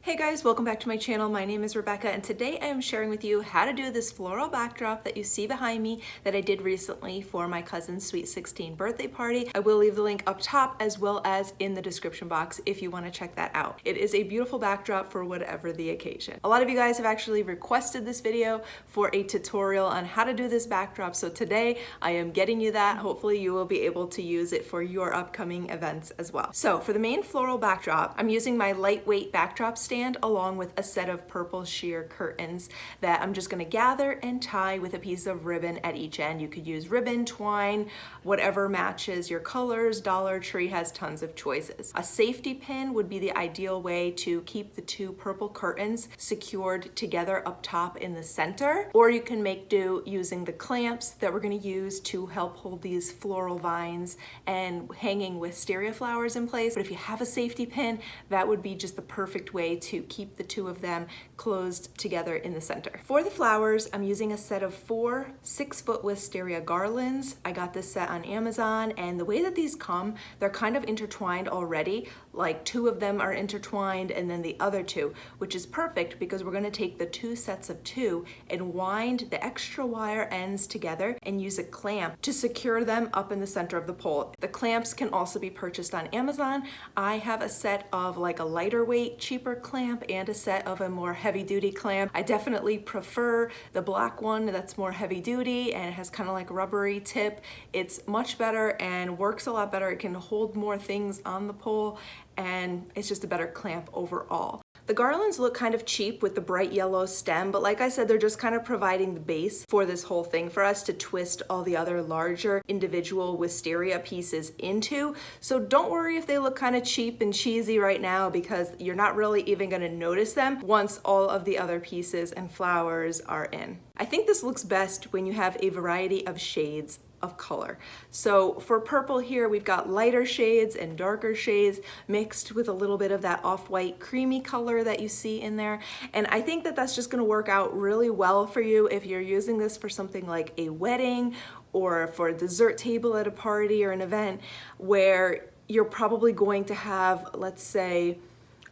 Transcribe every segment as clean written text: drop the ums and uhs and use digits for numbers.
Hey guys, welcome back to my channel. My name is Rebecca and today I am sharing with you how to do this floral backdrop that you see behind me that I did recently for my cousin's sweet 16 birthday party. I will leave the link up top as well as in the description box if you want to check that out. It is a beautiful backdrop for whatever the occasion. A lot of you guys have actually requested this video for a tutorial on how to do this backdrop, so today I am getting you that. Hopefully you will be able to use it for your upcoming events as well. So for the main floral backdrop, I'm using my lightweight backdrop stand along with a set of purple sheer curtains that I'm just going to gather and tie with a piece of ribbon at each end. You could use ribbon, twine, whatever matches your colors. Dollar Tree has tons of choices. A safety pin would be the ideal way to keep the two purple curtains secured together up top in the center, or you can make do using the clamps that we're going to use to help hold these floral vines and hanging wisteria flowers in place. But if you have a safety pin, that would be just the perfect way to keep the two of them closed together in the center. For the flowers, I'm using a set of 4 6-foot wisteria garlands. I got this set on Amazon, and the way that these come, they're kind of intertwined already. Like 2 of them are intertwined and then the other 2, which is perfect because we're going to take the 2 sets of 2 and wind the extra wire ends together and use a clamp to secure them up in the center of the pole. The clamps can also be purchased on Amazon. I have a set of like a lighter weight, cheaper clamp and a set of a more heavy-duty clamp. I definitely prefer the black one that's more heavy-duty and it has kind of like a rubbery tip. It's much better and works a lot better. It can hold more things on the pole and it's just a better clamp overall. The garlands look kind of cheap with the bright yellow stem, but like I said, they're just kind of providing the base for this whole thing for us to twist all the other larger individual wisteria pieces into. So don't worry if they look kind of cheap and cheesy right now, because you're not really even going to notice them once all of the other pieces and flowers are in. I think this looks best when you have a variety of shades of color. So for purple here, we've got lighter shades and darker shades mixed with a little bit of that off-white creamy color that you see in there. And I think that that's just going to work out really well for you if you're using this for something like a wedding or for a dessert table at a party or an event where you're probably going to have, let's say,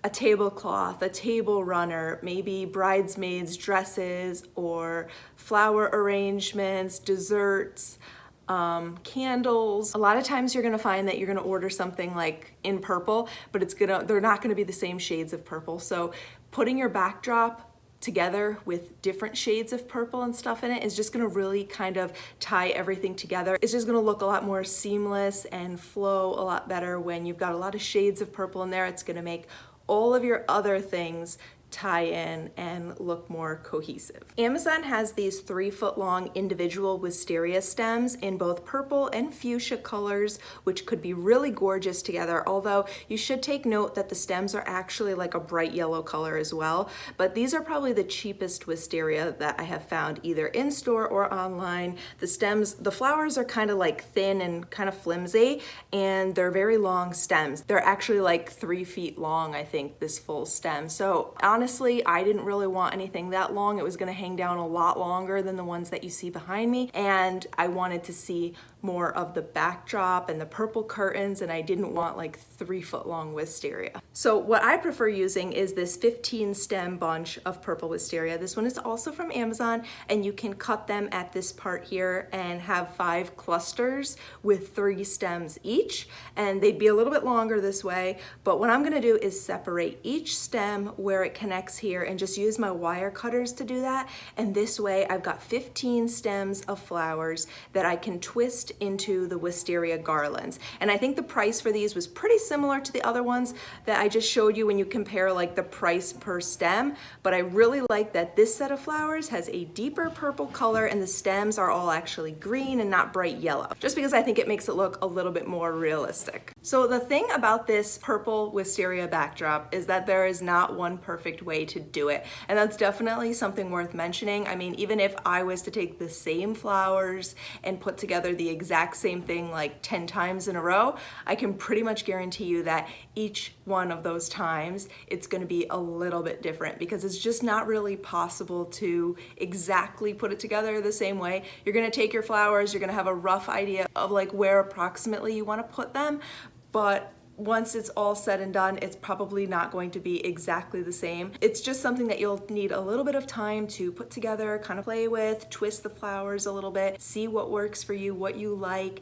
a tablecloth, a table runner, maybe bridesmaids dresses or flower arrangements, desserts, candles. A lot of times you're gonna find that you're gonna order something like in purple, but they're not gonna be the same shades of purple. So putting your backdrop together with different shades of purple and stuff in it is just gonna really kind of tie everything together. It's just gonna look a lot more seamless and flow a lot better when you've got a lot of shades of purple in there. It's gonna make all of your other things tie in and look more cohesive. Amazon has these 3-foot long individual wisteria stems in both purple and fuchsia colors, which could be really gorgeous together, although you should take note that the stems are actually like a bright yellow color as well. But these are probably the cheapest wisteria that I have found either in store or online. The flowers are kind of like thin and kind of flimsy, and they're very long stems. They're actually like 3 feet long, I think, this full stem. So honestly, I didn't really want anything that long. It was gonna hang down a lot longer than the ones that you see behind me, and I wanted to see more of the backdrop and the purple curtains, and I didn't want like 3-foot long wisteria. So what I prefer using is this 15 stem bunch of purple wisteria. This one is also from Amazon, and you can cut them at this part here and have 5 clusters with 3 stems each, and they'd be a little bit longer this way. But what I'm gonna do is separate each stem where it connects here and just use my wire cutters to do that. And this way I've got 15 stems of flowers that I can twist into the wisteria garlands. And I think the price for these was pretty similar to the other ones that I just showed you when you compare like the price per stem. But I really like that this set of flowers has a deeper purple color and the stems are all actually green and not bright yellow, just because I think it makes it look a little bit more realistic. So the thing about this purple wisteria backdrop is that there is not one perfect way to do it. And that's definitely something worth mentioning. I mean, even if I was to take the same flowers and put together the exact same thing like 10 times in a row, I can pretty much guarantee you that each one of those times it's going to be a little bit different, because it's just not really possible to exactly put it together the same way. You're going to take your flowers, you're going to have a rough idea of like where approximately you want to put them, but once it's all said and done, it's probably not going to be exactly the same. It's just something that you'll need a little bit of time to put together, kind of play with, twist the flowers a little bit, see what works for you, what you like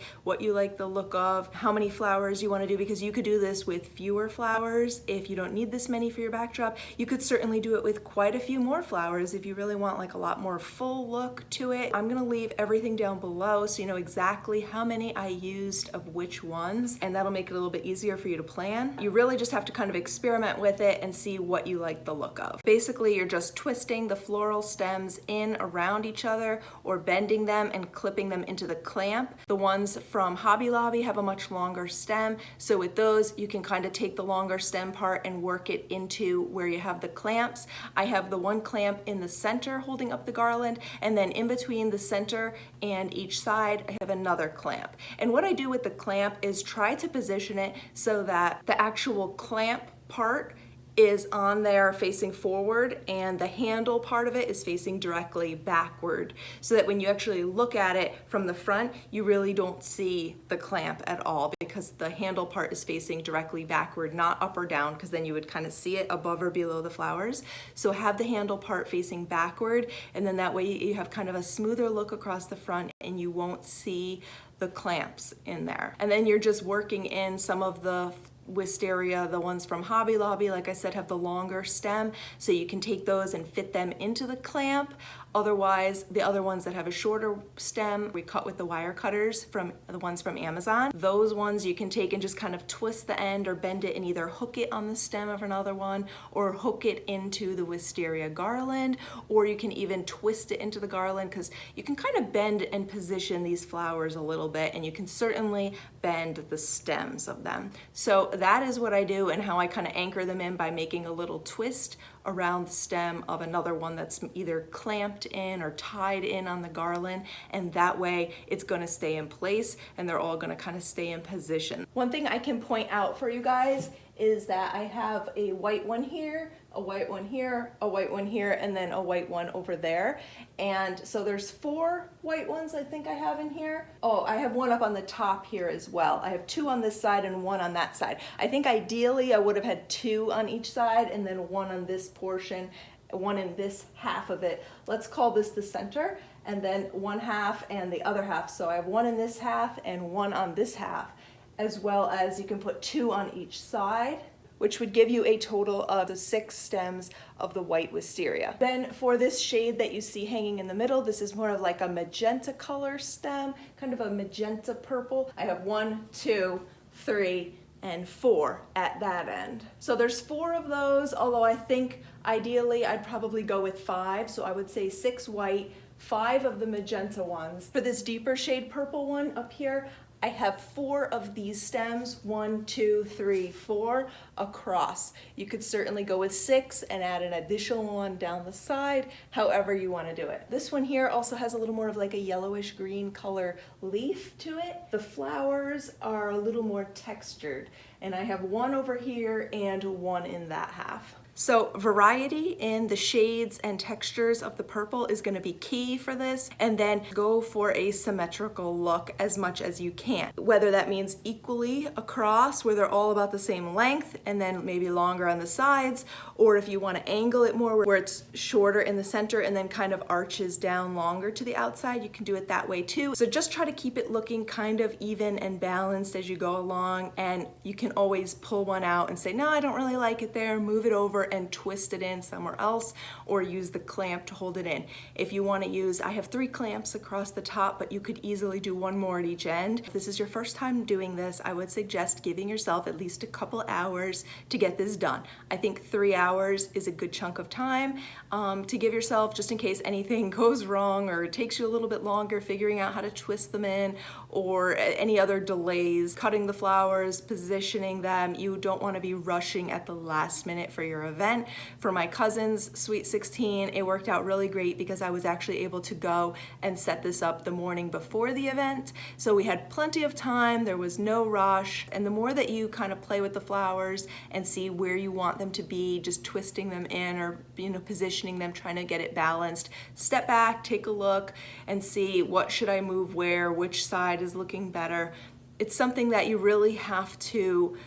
the look of, how many flowers you want to do, because you could do this with fewer flowers if you don't need this many for your backdrop. You could certainly do it with quite a few more flowers if you really want like a lot more full look to it. I'm gonna leave everything down below so you know exactly how many I used of which ones, and that'll make it a little bit easier for you to plan. You really just have to kind of experiment with it and see what you like the look of. Basically, you're just twisting the floral stems in around each other or bending them and clipping them into the clamp. The ones from Hobby Lobby have a much longer stem, so with those you can kind of take the longer stem part and work it into where you have the clamps. I have the one clamp in the center holding up the garland, and then in between the center and each side I have another clamp. And what I do with the clamp is try to position it so that the actual clamp part is on there facing forward and the handle part of it is facing directly backward, so that when you actually look at it from the front, you really don't see the clamp at all, because the handle part is facing directly backward, not up or down, because then you would kind of see it above or below the flowers. So have the handle part facing backward, and then that way you have kind of a smoother look across the front and you won't see the clamps in there. And then you're just working in some of the Wisteria, the ones from Hobby Lobby, like I said, have the longer stem, so you can take those and fit them into the clamp. Otherwise, the other ones that have a shorter stem, we cut with the wire cutters from the ones from Amazon. Those ones you can take and just kind of twist the end or bend it and either hook it on the stem of another one or hook it into the Wisteria garland, or you can even twist it into the garland, because you can kind of bend and position these flowers a little bit, and you can certainly bend the stems of them. So that is what I do, and how I kind of anchor them in by making a little twist around the stem of another one that's either clamped in or tied in on the garland, and that way it's going to stay in place and they're all going to kind of stay in position. One thing I can point out for you guys is that I have a white one here, a white one here, a white one here, and then a white one over there. And so there's 4 white ones I think I have in here. Oh, I have one up on the top here as well. I have 2 on this side and 1 on that side. I think ideally I would have had 2 on each side and then 1 on this portion, 1 in this half of it. Let's call this the center, and then 1 half and the other half. So I have 1 in this half and 1 on this half, as well as you can put 2 on each side, which would give you a total of the 6 stems of the white wisteria. Then for this shade that you see hanging in the middle, this is more of like a magenta color stem, kind of a magenta purple. I have 1, 2, 3, and 4 at that end. So there's 4 of those, although I think ideally I'd probably go with 5. So I would say 6 white, 5 of the magenta ones. For this deeper shade purple one up here, I have 4 of these stems, 1, 2, 3, 4 across. You could certainly go with 6 and add an additional one down the side, however you want to do it. This one here also has a little more of like a yellowish green color leaf to it. The flowers are a little more textured, and I have 1 over here and 1 in that half. So variety in the shades and textures of the purple is going to be key for this, and then go for a symmetrical look as much as you can. Whether that means equally across where they're all about the same length and then maybe longer on the sides, or if you want to angle it more where it's shorter in the center and then kind of arches down longer to the outside, you can do it that way too. So just try to keep it looking kind of even and balanced as you go along, and you can always pull one out and say, no, I don't really like it there, move it over and twist it in somewhere else, or use the clamp to hold it in. If you want to use, I have 3 clamps across the top, but you could easily do 1 more at each end. If this is your first time doing this, I would suggest giving yourself at least a couple hours to get this done. I think 3 hours is a good chunk of time to give yourself, just in case anything goes wrong or it takes you a little bit longer figuring out how to twist them in, or any other delays, cutting the flowers, positioning them. You don't want to be rushing at the last minute for your event. For my cousin's Sweet 16, it worked out really great because I was actually able to go and set this up the morning before the event. So we had plenty of time, there was no rush, and the more that you kind of play with the flowers and see where you want them to be, just twisting them in or positioning them, trying to get it balanced, step back, take a look and see what should I move where, which side is looking better. It's something that you really have to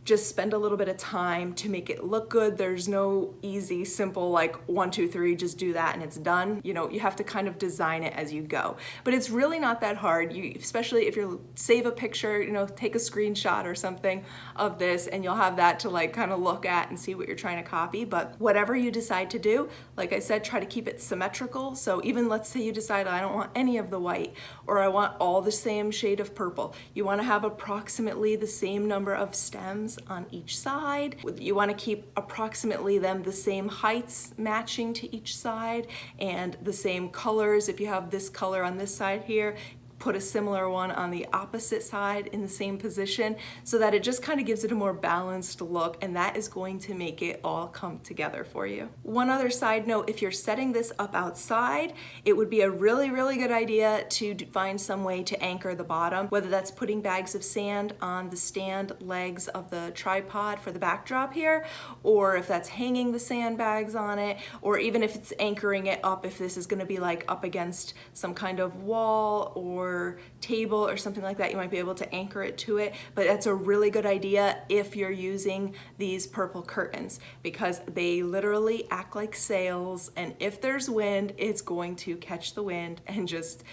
just spend a little bit of time to make it look good. There's no easy, simple, like 1, 2, 3, just do that and it's done. You know, you have to kind of design it as you go. But it's really not that hard. Especially if you save a picture, you know, take a screenshot or something of this and you'll have that to like kind of look at and see what you're trying to copy. But whatever you decide to do, like I said, try to keep it symmetrical. So even let's say you decide I don't want any of the white, or I want all the same shade of purple. You want to have approximately the same number of stems on each side. You want to keep approximately them the same heights matching to each side and the same colors. If you have this color on this side here, put a similar one on the opposite side in the same position, so that it just kind of gives it a more balanced look, and that is going to make it all come together for you. One other side note, if you're setting this up outside, it would be a really, really good idea to find some way to anchor the bottom, whether that's putting bags of sand on the stand legs of the tripod for the backdrop here, or if that's hanging the sandbags on it, or even if it's anchoring it up, if this is going to be like up against some kind of wall or table or something like that, you might be able to anchor it to it. But that's a really good idea if you're using these purple curtains, because they literally act like sails, and if there's wind, it's going to catch the wind and just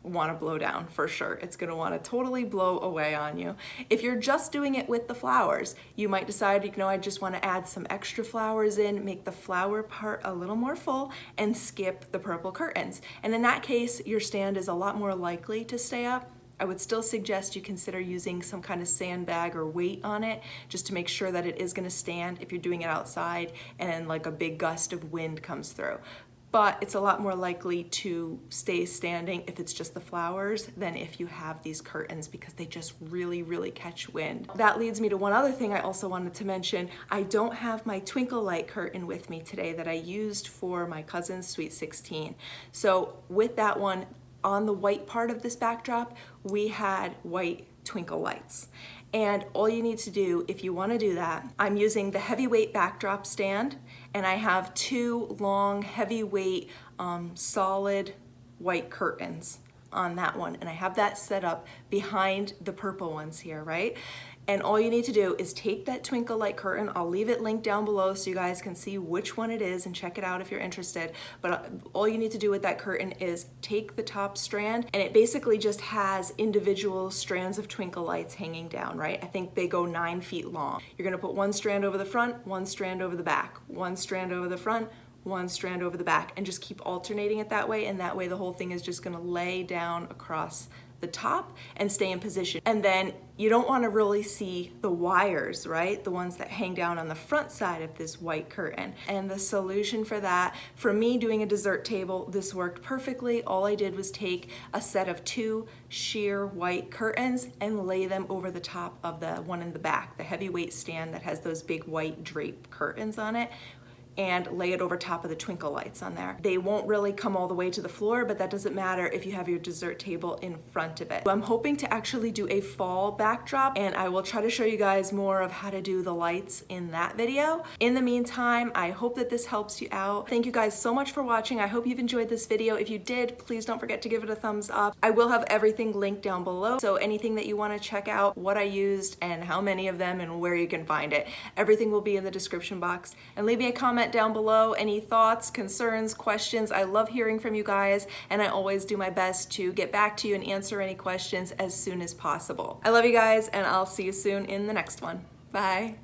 want to blow down for sure. It's going to want to totally blow away on you. If you're just doing it with the flowers, you might decide, you know, I just want to add some extra flowers in, make the flower part a little more full, and skip the purple curtains. And in that case, your stand is a lot more likely to stay up. I would still suggest you consider using some kind of sandbag or weight on it, just to make sure that it is going to stand if you're doing it outside and like a big gust of wind comes through. But it's a lot more likely to stay standing if it's just the flowers than if you have these curtains, because they just really, really catch wind. That leads me to one other thing I also wanted to mention. I don't have my twinkle light curtain with me today that I used for my cousin's Sweet 16. So with that one, on the white part of this backdrop, we had white twinkle lights. And all you need to do, if you want to do that, I'm using the heavyweight backdrop stand, and I have 2 long heavyweight solid white curtains on that one, and I have that set up behind the purple ones here, right? And all you need to do is take that twinkle light curtain. I'll leave it linked down below so you guys can see which one it is and check it out if you're interested. But all you need to do with that curtain is take the top strand, and it basically just has individual strands of twinkle lights hanging down, right? I think they go 9 feet long. You're gonna put 1 strand over the front, 1 strand over the back, 1 strand over the front, 1 strand over the back, and just keep alternating it that way. And that way the whole thing is just gonna lay down across the top and stay in position. And then you don't want to really see the wires, right? The ones that hang down on the front side of this white curtain. And the solution for that, for me doing a dessert table, this worked perfectly. All I did was take a set of 2 sheer white curtains and lay them over the top of the one in the back, the heavyweight stand that has those big white drape curtains on it, and lay it over top of the twinkle lights on there. They won't really come all the way to the floor, but that doesn't matter if you have your dessert table in front of it. So I'm hoping to actually do a fall backdrop, and I will try to show you guys more of how to do the lights in that video. In the meantime, I hope that this helps you out. Thank you guys so much for watching. I hope you've enjoyed this video. If you did, please don't forget to give it a thumbs up. I will have everything linked down below, so anything that you want to check out, what I used and how many of them and where you can find it, everything will be in the description box. And leave me a comment down below, any thoughts, concerns, questions. I love hearing from you guys, and I always do my best to get back to you and answer any questions as soon as possible. I love you guys, and I'll see you soon in the next one. Bye.